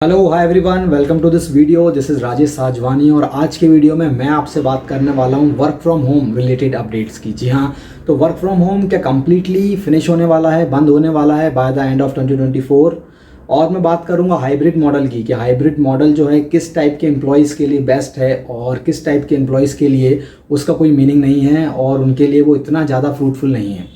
Hello hi everyone, welcome to this video. This is Rajesh Sajwani और आज के वीडियो में मैं आपसे बात करने वाला हूँ work from home related updates की। जी हाँ, तो वर्क फ्रॉम होम क्या कम्प्लीटली फिनिश होने वाला है, बंद होने वाला है बाय द एंड ऑफ 2024। और मैं बात करूँगा हाइब्रिड मॉडल की कि हाइब्रिड मॉडल जो है किस टाइप के एम्प्लॉयज़ के लिए बेस्ट है और किस टाइप के एम्प्लॉयज़ के लिए उसका कोई मीनिंग नहीं है और उनके लिए वो इतना ज़्यादा फ्रूटफुल नहीं है।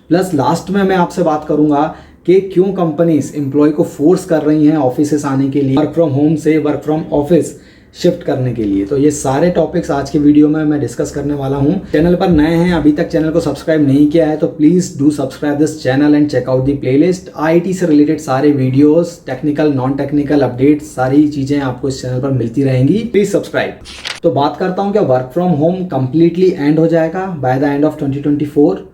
प्लस लास्ट में मैं आपसे बात करूँगा कि क्यों कंपनीज एम्प्लॉय को फोर्स कर रही हैं ऑफिस आने के लिए, वर्क फ्रॉम होम से वर्क फ्रॉम ऑफिस शिफ्ट करने के लिए। तो ये सारे टॉपिक्स आज के वीडियो में मैं डिस्कस करने वाला हूं। चैनल पर नए हैं, अभी तक चैनल को सब्सक्राइब नहीं किया है तो please do subscribe this channel and check out the playlist. IT से रिलेटेड सारे videos, technical non technical updates, सारी चीजें आपको इस चैनल पर मिलती रहेंगी। Please subscribe. तो बात करता हूँ क्या work from home completely end हो जाएगा बाय द एंड ऑफ 2024।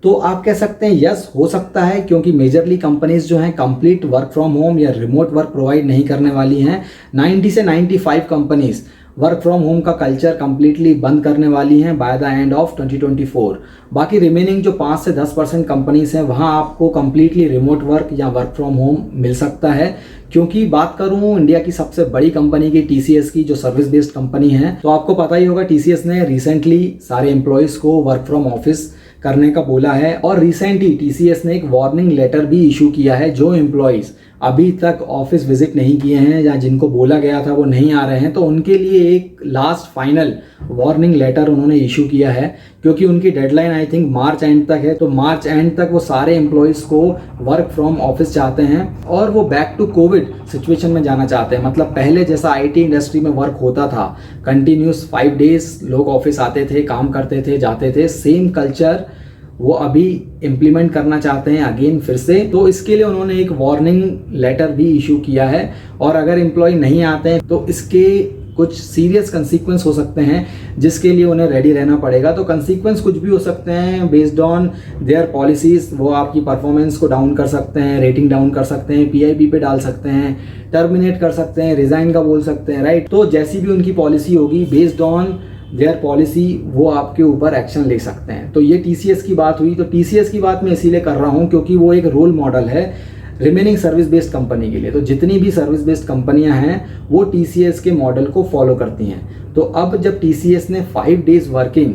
तो आप कह सकते हैं यस, हो सकता है, क्योंकि मेजरली कंपनीज जो हैं कंप्लीट वर्क फ्रॉम होम या रिमोट वर्क प्रोवाइड नहीं करने वाली हैं। 90 से 95 कंपनीज वर्क फ्रॉम होम का कल्चर कंप्लीटली बंद करने वाली हैं बाय द एंड ऑफ 2024। बाकी रिमेनिंग जो 5 से 10% कंपनीज हैं वहाँ आपको कंप्लीटली रिमोट वर्क या वर्क फ्रॉम होम मिल सकता है। क्योंकि बात करूँ इंडिया की सबसे बड़ी कंपनी की TCS की, जो सर्विस बेस्ड कंपनी है, तो आपको पता ही होगा TCS ने रिसेंटली सारे एम्प्लॉयज़ को वर्क फ्रॉम ऑफिस करने का बोला है। और रिसेंटली TCS ने एक वार्निंग लेटर भी इशू किया है, जो एम्प्लॉयज़ अभी तक ऑफिस विजिट नहीं किए हैं या जिनको बोला गया था वो नहीं आ रहे हैं, तो उनके लिए एक लास्ट फाइनल वार्निंग लेटर उन्होंने इशू किया है। क्योंकि उनकी deadline I think March and तक है, तो मार्च एंड तक वो सारे एम्प्लॉयज़ को वर्क फ्रॉम ऑफिस चाहते हैं और वो बैक टू कोविड सिचुएशन में जाना चाहते हैं। मतलब पहले जैसा IT इंडस्ट्री में वर्क होता था, कंटिन्यूस 5 डेज लोग ऑफिस आते थे, काम करते थे, जाते थे, सेम कल्चर वो अभी इम्प्लीमेंट करना चाहते हैं अगेन फिर से। तो इसके लिए उन्होंने एक वार्निंग लेटर भी इशू किया है और अगर एम्प्लॉय नहीं आते हैं तो इसके कुछ सीरियस कंसीक्वेंस हो सकते हैं जिसके लिए उन्हें रेडी रहना पड़ेगा। तो कंसीक्वेंस कुछ भी हो सकते हैं बेस्ड ऑन देयर पॉलिसीज। वो आपकी परफॉर्मेंस को डाउन कर सकते हैं, रेटिंग डाउन कर सकते हैं, PIP पे डाल सकते हैं, टर्मिनेट कर सकते हैं, रिजाइन का बोल सकते हैं, राइट। तो जैसी भी उनकी पॉलिसी होगी बेस्ड ऑन देयर पॉलिसी वो आपके ऊपर एक्शन ले सकते हैं। तो ये TCS की बात हुई। तो TCS की बात मैं इसीलिए कर रहा हूँ क्योंकि वो एक रोल मॉडल है रिमेनिंग सर्विस बेस्ड कंपनी के लिए। तो जितनी भी सर्विस बेस्ड कंपनियां हैं वो TCS के मॉडल को फॉलो करती हैं। तो अब जब TCS ने 5 days working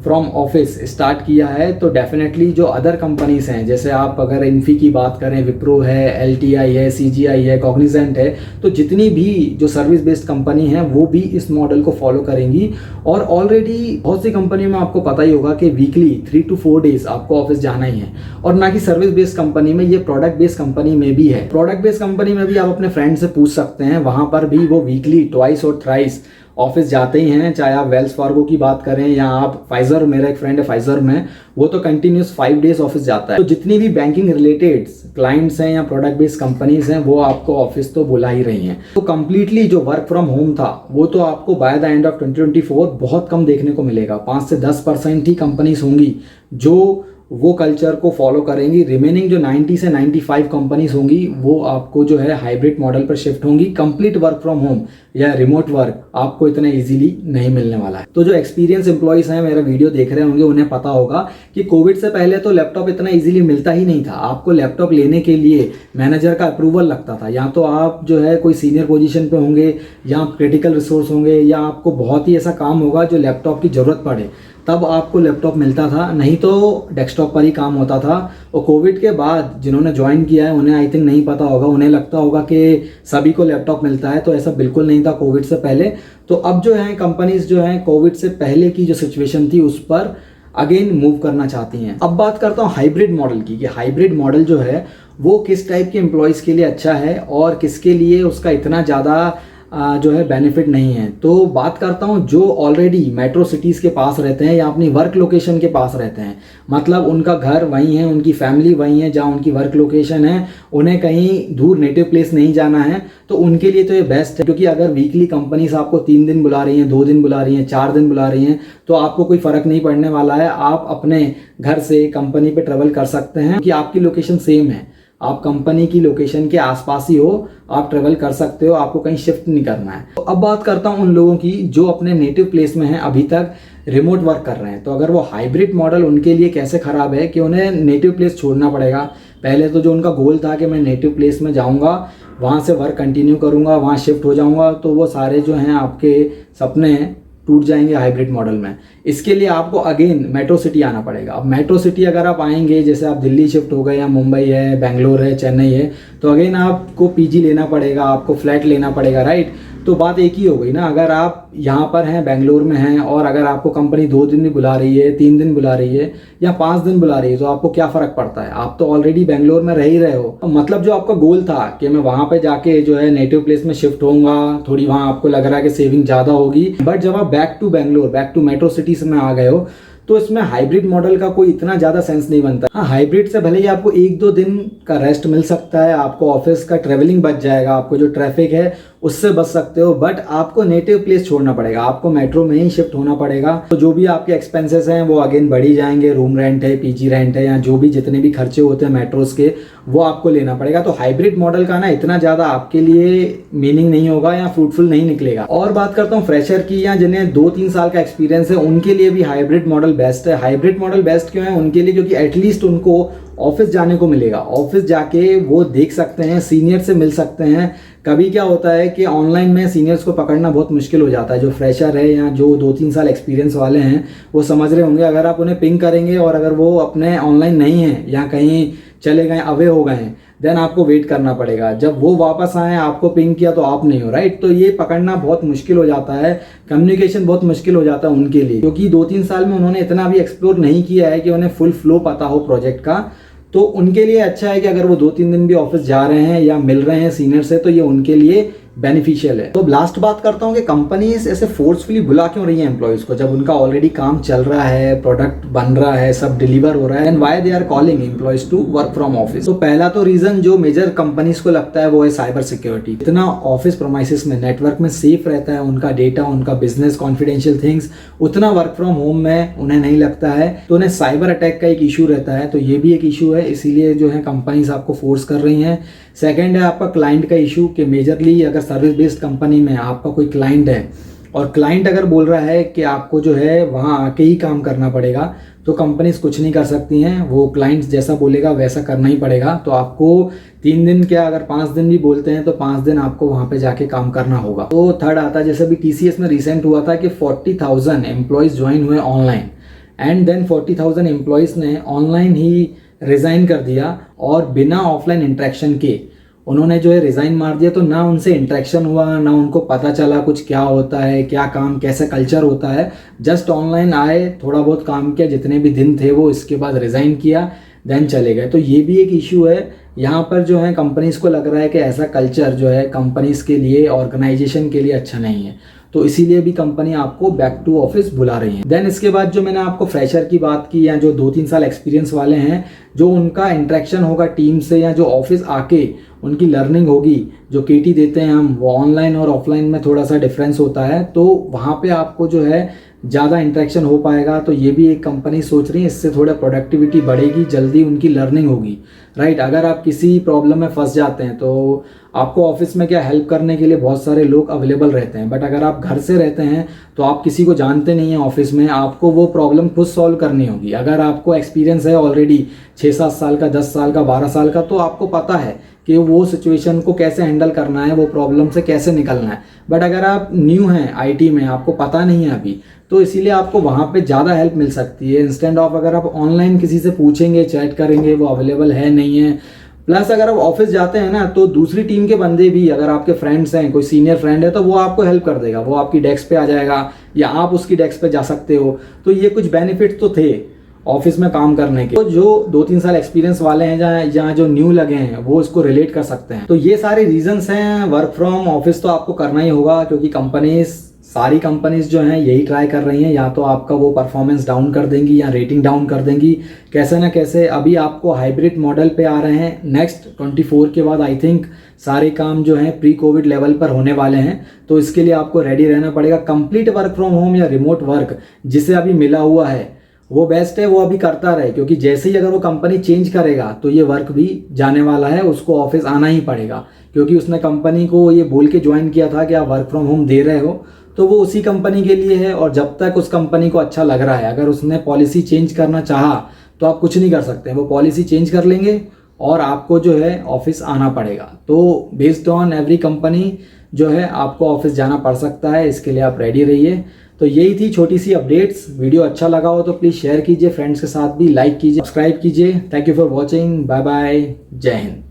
from office start किया है तो डेफिनेटली जो अदर कंपनीज हैं, जैसे आप अगर इन्फी की बात करें, विप्रो है, LTI है, CGI है, कॉग्निजेंट है, तो जितनी भी जो सर्विस बेस्ड कंपनी है वो भी इस मॉडल को फॉलो करेंगी। और ऑलरेडी बहुत सी कंपनी में आपको पता ही होगा कि वीकली 3 to 4 डेज आपको ऑफिस जाना ही है। और ना कि सर्विस बेस्ड कंपनी में, ये प्रोडक्ट बेस्ड कंपनी में भी है। प्रोडक्ट बेस्ड कंपनी में भी आप अपने फ्रेंड से पूछ सकते हैं, वहां पर भी वो वीकली ट्वाइस और थ्राइस ऑफिस जाते ही हैं। चाहे आप वेल्स फार्गो की बात करें या आप फाइजर, मेरा एक फ्रेंड है फाइजर में, वो तो कंटिन्यूस 5 डेज ऑफिस जाता है। तो जितनी भी बैंकिंग रिलेटेड क्लाइंट्स हैं या प्रोडक्ट बेस्ड कंपनीज हैं वो आपको ऑफिस तो बुला ही रही हैं। तो कंप्लीटली जो वर्क फ्रॉम होम था वो तो आपको बाय द एंड ऑफ 2024 बहुत कम देखने को मिलेगा। 5 से 10% ही कंपनीज होंगी जो वो कल्चर को फॉलो करेंगी। रिमेनिंग जो 90 से 95 कंपनीज होंगी वो आपको जो है हाइब्रिड मॉडल पर शिफ्ट होंगी। कंप्लीट वर्क फ्रॉम होम या रिमोट वर्क आपको इतना इजीली नहीं मिलने वाला है। तो जो एक्सपीरियंस एम्प्लॉयज हैं, मेरा वीडियो देख रहे होंगे, उन्हें पता होगा कि कोविड से पहले तो लैपटॉप इतना इजीली मिलता ही नहीं था। आपको लैपटॉप लेने के लिए मैनेजर का अप्रूवल लगता था, या तो आप जो है कोई सीनियर पोजीशन पे होंगे या आप क्रिटिकल रिसोर्स होंगे या आपको बहुत ही ऐसा काम होगा जो लैपटॉप की जरूरत पड़े, तब आपको लैपटॉप मिलता था, नहीं तो डेस्कटॉप पर ही काम होता था। और कोविड के बाद जिन्होंने ज्वाइन किया है उन्हें आई थिंक नहीं पता होगा, उन्हें लगता होगा कि सभी को लैपटॉप मिलता है, तो ऐसा बिल्कुल नहीं था कोविड से पहले। तो अब जो है कंपनीज जो है कोविड से पहले की जो सिचुएशन थी उस पर अगेन मूव करना चाहती हैं। अब बात करता हूँ हाइब्रिड मॉडल की, कि हाइब्रिड मॉडल जो है वो किस टाइप के एम्प्लॉयज़ के लिए अच्छा है और किसके लिए उसका इतना ज़्यादा जो है बेनिफिट नहीं है। तो बात करता हूँ जो ऑलरेडी मेट्रो सिटीज़ के पास रहते हैं या अपनी वर्क लोकेशन के पास रहते हैं, मतलब उनका घर वहीं है, उनकी फैमिली वहीं है जहाँ उनकी वर्क लोकेशन है, उन्हें कहीं दूर नेटिव प्लेस नहीं जाना है, तो उनके लिए तो ये बेस्ट है। क्योंकि अगर वीकली कंपनीज आपको 3 दिन बुला रही हैं, 2 दिन बुला रही हैं, 4 दिन बुला रही हैं, तो आपको कोई फ़र्क नहीं पड़ने वाला है। आप अपने घर से कंपनी पे ट्रेवल कर सकते हैं कि आपकी लोकेशन सेम है, आप कंपनी की लोकेशन के आसपास ही हो, आप ट्रेवल कर सकते हो, आपको कहीं शिफ्ट नहीं करना है। तो अब बात करता हूँ उन लोगों की जो अपने नेटिव प्लेस में हैं, अभी तक रिमोट वर्क कर रहे हैं। तो अगर वो हाइब्रिड मॉडल उनके लिए कैसे ख़राब है कि उन्हें नेटिव प्लेस छोड़ना पड़ेगा, पहले तो जो उनका गोल था कि मैं नेटिव प्लेस में जाऊंगा, वहाँ से वर्क कंटिन्यू करूंगा, वहाँ शिफ्ट हो जाऊंगा, तो वो सारे जो हैं आपके सपने हैं टूट जाएंगे हाइब्रिड मॉडल में। इसके लिए आपको अगेन मेट्रो सिटी आना पड़ेगा। अब मेट्रो सिटी अगर आप आएंगे, जैसे आप दिल्ली शिफ्ट हो गए या मुंबई है, बेंगलोर है, चेन्नई है, तो अगेन आपको पीजी लेना पड़ेगा, आपको फ्लैट लेना पड़ेगा, राइट। तो बात एक ही हो गई ना, अगर आप यहाँ पर हैं, बेंगलोर में हैं, और अगर आपको कंपनी 2 दिन भी बुला रही है, 3 दिन बुला रही है या 5 दिन बुला रही है, तो आपको क्या फ़र्क पड़ता है? आप तो ऑलरेडी बेंगलोर में रह ही रहे हो। मतलब जो आपका गोल था कि मैं वहाँ पे जाके जो है नेटिव प्लेस में शिफ्ट होऊंगा, थोड़ी वहाँ आपको लग रहा है कि सेविंग ज़्यादा होगी, बट जब आप back to Bangalore, back to metro cities में आ गए हो, तो इसमें हाइब्रिड मॉडल का कोई इतना ज़्यादा सेंस नहीं बनता। हाँ, हाइब्रिड से भले ही आपको 1-2 दिन का रेस्ट मिल सकता है, आपको ऑफिस का ट्रेवलिंग बच जाएगा, आपको जो ट्रैफिक है उससे बच सकते हो, बट आपको नेटिव प्लेस छोड़ना पड़ेगा, आपको मेट्रो में ही शिफ्ट होना पड़ेगा। तो जो भी आपके एक्सपेंसेस हैं वो अगेन बढ़ ही जाएंगे, रूम रेंट है, पीजी रेंट है, या जो भी जितने भी खर्चे होते हैं मेट्रोस के, वो आपको लेना पड़ेगा। तो हाइब्रिड मॉडल का ना इतना ज़्यादा आपके लिए मीनिंग नहीं होगा या फ्रूटफुल नहीं निकलेगा। और बात करता हूँ फ्रेशर की, या जिन्हें 2-3 साल का एक्सपीरियंस है, उनके लिए भी हाइब्रिड मॉडल बेस्ट है। हाइब्रिड मॉडल बेस्ट क्यों है उनके लिए? क्योंकि एटलीस्ट उनको ऑफिस जाने को मिलेगा, ऑफिस जाके वो देख सकते हैं, सीनियर से मिल सकते हैं। कभी क्या होता है कि ऑनलाइन में सीनियर्स को पकड़ना बहुत मुश्किल हो जाता है। जो फ्रेशर है या जो 2-3 साल एक्सपीरियंस वाले हैं वो समझ रहे होंगे, अगर आप उन्हें पिंग करेंगे और अगर वो अपने ऑनलाइन नहीं है या कहीं चले गए, अवे हो गए हैं, देन आपको वेट करना पड़ेगा। जब वो वापस आए, आपको पिंग किया तो आप नहीं हो, राइट। तो ये पकड़ना बहुत मुश्किल हो जाता है, कम्युनिकेशन बहुत मुश्किल हो जाता है उनके लिए, क्योंकि 2-3 साल में उन्होंने इतना भी एक्सप्लोर नहीं किया है कि उन्हें फुल फ्लो पता हो प्रोजेक्ट का। तो उनके लिए अच्छा है कि अगर वो 2-3 दिन भी ऑफिस जा रहे हैं या मिल रहे हैं सीनियर से, तो ये उनके लिए बेनिफिशियल है। तो लास्ट बात करता हूँ कि कंपनीज ऐसे फोर्सफुली बुला क्यों रही है एम्प्लॉयज को, जब उनका ऑलरेडी काम चल रहा है, प्रोडक्ट बन रहा है, सब डिलीवर हो रहा है, and why they are calling employees to work from office. तो पहला तो रीजन जो मेजर कंपनीज को लगता है वो है साइबर सिक्योरिटी। इतना ऑफिस प्रोमाइसिस में नेटवर्क में सेफ रहता है उनका डेटा, उनका बिजनेस कॉन्फिडेंशियल थिंग्स, उतना वर्क फ्रॉम होम में उन्हें नहीं लगता है। तो उन्हें साइबर अटैक का एक इशू रहता है, तो ये भी एक इशू है, इसीलिए जो है कंपनीज आपको फोर्स कर रही हैं। सेकेंड है आपका क्लाइंट का इशू, कि मेजरली अगर सर्विस बेस्ड कंपनी में आपका कोई क्लाइंट है और क्लाइंट अगर बोल रहा है कि आपको जो है वहाँ आके ही काम करना पड़ेगा, तो कंपनीज कुछ नहीं कर सकती हैं, वो क्लाइंट जैसा बोलेगा वैसा करना ही पड़ेगा। तो आपको 3 दिन क्या, अगर 5 दिन भी बोलते हैं तो 5 दिन आपको वहाँ पे जाके काम करना होगा। तो थर्ड आता है, जैसे अभी TCS में रिसेंट हुआ था कि 40,000 एम्प्लॉयज़ ज्वाइन हुए ऑनलाइन, एंड देन 40,000 एम्प्लॉयज़ ने ऑनलाइन ही रिज़ाइन कर दिया, और बिना ऑफलाइन इंटरेक्शन के उन्होंने जो है रिज़ाइन मार दिया। तो ना उनसे इंटरेक्शन हुआ, ना उनको पता चला कुछ क्या होता है, क्या काम, कैसा कल्चर होता है। जस्ट ऑनलाइन आए, थोड़ा बहुत काम किया, जितने भी दिन थे वो, इसके बाद रिज़ाइन किया, देन चले गए। तो ये भी एक इशू है यहाँ पर, जो है कंपनीज़ को लग रहा है कि ऐसा कल्चर जो है कंपनीज़ के लिए, ऑर्गेनाइजेशन के लिए अच्छा नहीं है, तो इसीलिए भी कंपनी आपको बैक टू ऑफिस बुला रही है। देन इसके बाद जो मैंने आपको फ्रेशर की बात की, या जो 2-3 साल एक्सपीरियंस वाले हैं, जो उनका इंटरेक्शन होगा टीम से, या जो ऑफिस आके उनकी लर्निंग होगी, जो KT देते हैं हम, वो ऑनलाइन और ऑफलाइन में थोड़ा सा डिफरेंस होता है, तो वहाँ पे आपको जो है ज़्यादा इंटरेक्शन हो पाएगा। तो ये भी एक कंपनी सोच रही है, इससे थोड़ा प्रोडक्टिविटी बढ़ेगी, जल्दी उनकी लर्निंग होगी, राइट। अगर आप किसी प्रॉब्लम में फंस जाते हैं तो आपको ऑफिस में क्या, हेल्प करने के लिए बहुत सारे लोग अवेलेबल रहते हैं, बट अगर आप घर से रहते हैं तो आप किसी को जानते नहीं हैं ऑफिस में, आपको वो प्रॉब्लम खुद सॉल्व करनी होगी। अगर आपको एक्सपीरियंस है ऑलरेडी 6-7 साल का, 10 साल का, 12 साल का, तो आपको पता है कि वो सिचुएशन को कैसे हैंडल करना है, वो प्रॉब्लम से कैसे निकलना है। बट अगर आप न्यू हैं IT में, आपको पता नहीं है अभी, तो इसीलिए आपको वहाँ पे ज़्यादा हेल्प मिल सकती है, इंस्टेंट ऑफ अगर आप ऑनलाइन किसी से पूछेंगे, चैट करेंगे, वो अवेलेबल है नहीं है। प्लस अगर आप ऑफिस जाते हैं ना, तो दूसरी टीम के बंदे भी, अगर आपके फ्रेंड्स हैं, कोई सीनियर फ्रेंड है, तो वो आपको हेल्प कर देगा, वो आपकी डेस्क पे आ जाएगा या आप उसकी डेस्क पे जा सकते हो। तो ये कुछ बेनिफिट तो थे ऑफिस में काम करने के। तो जो 2-3 साल एक्सपीरियंस वाले हैं, जहाँ जो न्यू लगे हैं, वो इसको रिलेट कर सकते हैं। तो ये सारे रीजंस हैं। वर्क फ्रॉम ऑफिस तो आपको करना ही होगा, क्योंकि सारी कंपनीज जो हैं यही ट्राई कर रही हैं, या तो आपका वो परफॉर्मेंस डाउन कर देंगी या रेटिंग डाउन कर देंगी, कैसे ना कैसे। अभी आपको हाइब्रिड मॉडल पे आ रहे हैं, नेक्स्ट 24 के बाद आई थिंक सारे काम जो हैं प्री कोविड लेवल पर होने वाले हैं। तो इसके लिए आपको रेडी रहना पड़ेगा। कंप्लीट वर्क फ्रॉम होम या रिमोट वर्क जिसे अभी मिला हुआ है वो बेस्ट है, वो अभी करता रहे, क्योंकि जैसे ही अगर वो कंपनी चेंज करेगा तो ये वर्क भी जाने वाला है, उसको ऑफिस आना ही पड़ेगा, क्योंकि उसने कंपनी को ये बोल के ज्वाइन किया था कि आप वर्क फ्रॉम होम दे रहे हो, तो वो उसी कंपनी के लिए है। और जब तक उस कंपनी को अच्छा लग रहा है, अगर उसने पॉलिसी चेंज करना चाहा तो आप कुछ नहीं कर सकते, वो पॉलिसी चेंज कर लेंगे और आपको जो है ऑफिस आना पड़ेगा। तो बेस्ड ऑन एवरी कंपनी जो है आपको ऑफिस जाना पड़ सकता है, इसके लिए आप रेडी रहिए। तो यही थी छोटी सी अपडेट्स। वीडियो अच्छा लगा हो तो प्लीज़ शेयर कीजिए, फ्रेंड्स के साथ भी लाइक कीजिए, सब्सक्राइब कीजिए। Thank you for watching, bye bye, जय हिंद।